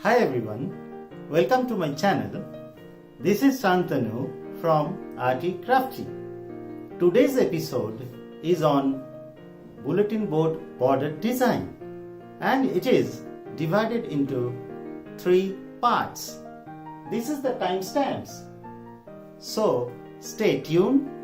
Hi everyone, welcome to my channel. This is Shantanu from ARTY KRAFTY. Today's episode is on bulletin board border design, and it is divided into 3 parts. This is the timestamps. So stay tuned.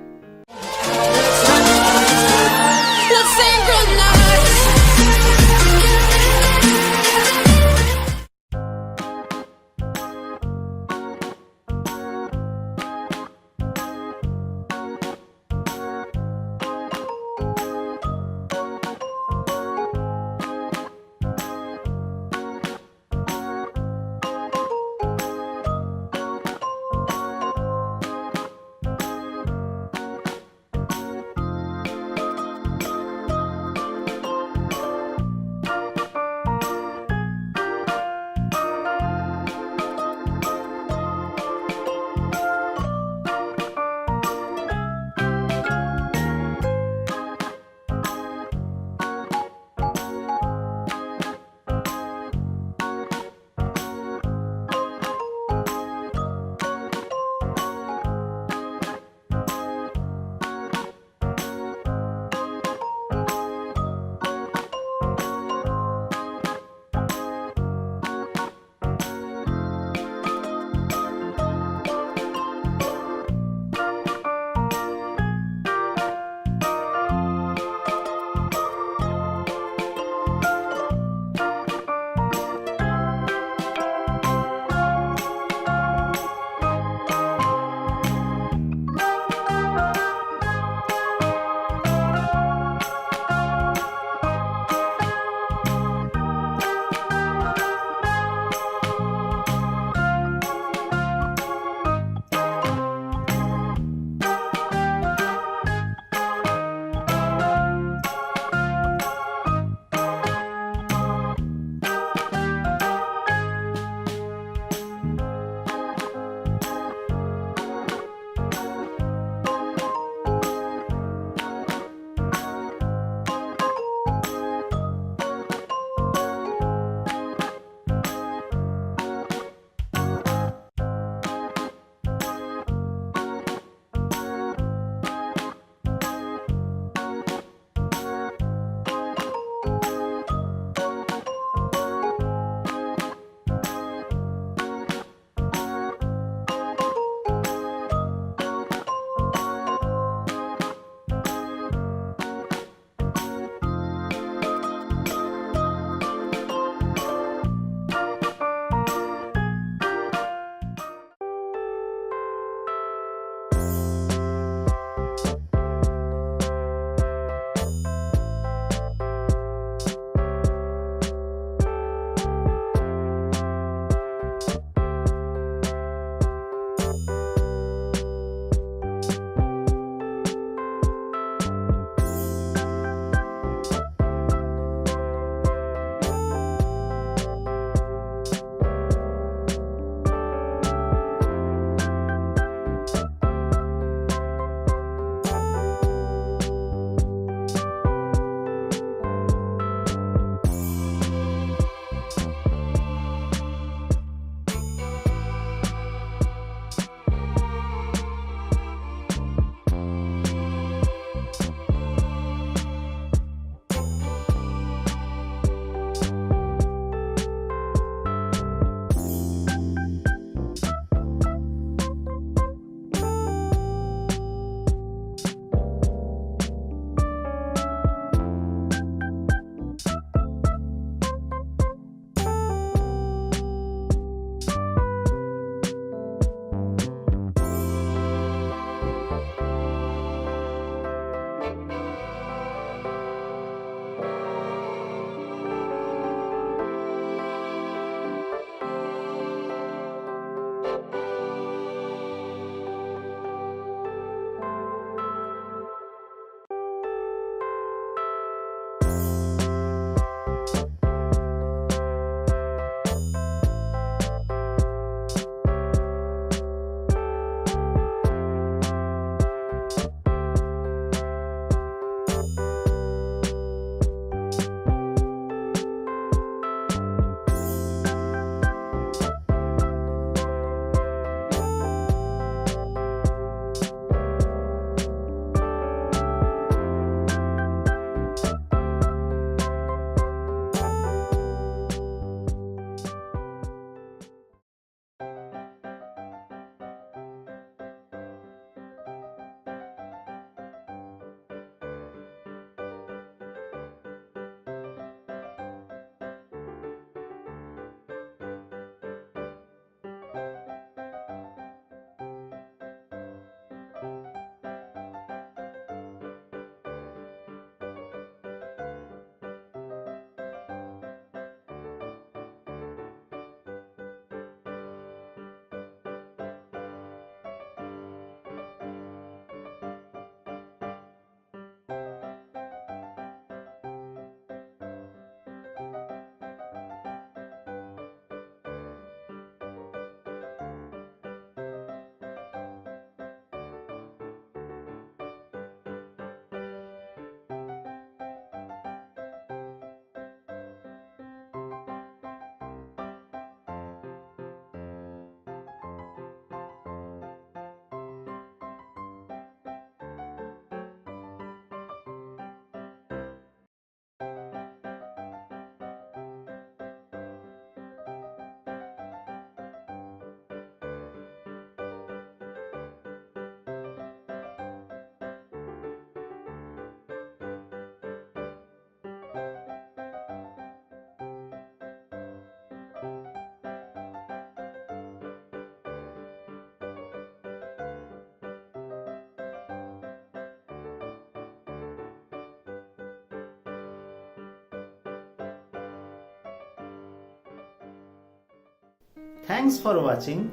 Thanks for watching.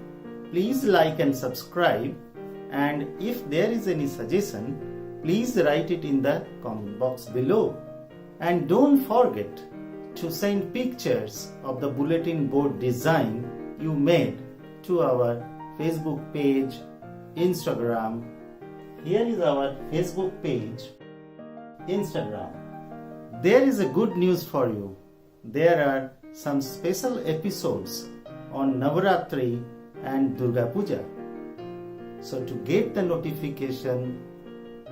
Please like and subscribe, and if there is any suggestion, please write it in the comment box below. And don't forget to send pictures of the bulletin board design you made to our Facebook page, Instagram. Here is our Facebook page, Instagram. There is a good news for you. There are some special episodes on Navaratri and Durga Puja. So to get the notification,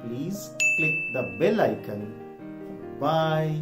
please click the bell icon. Bye.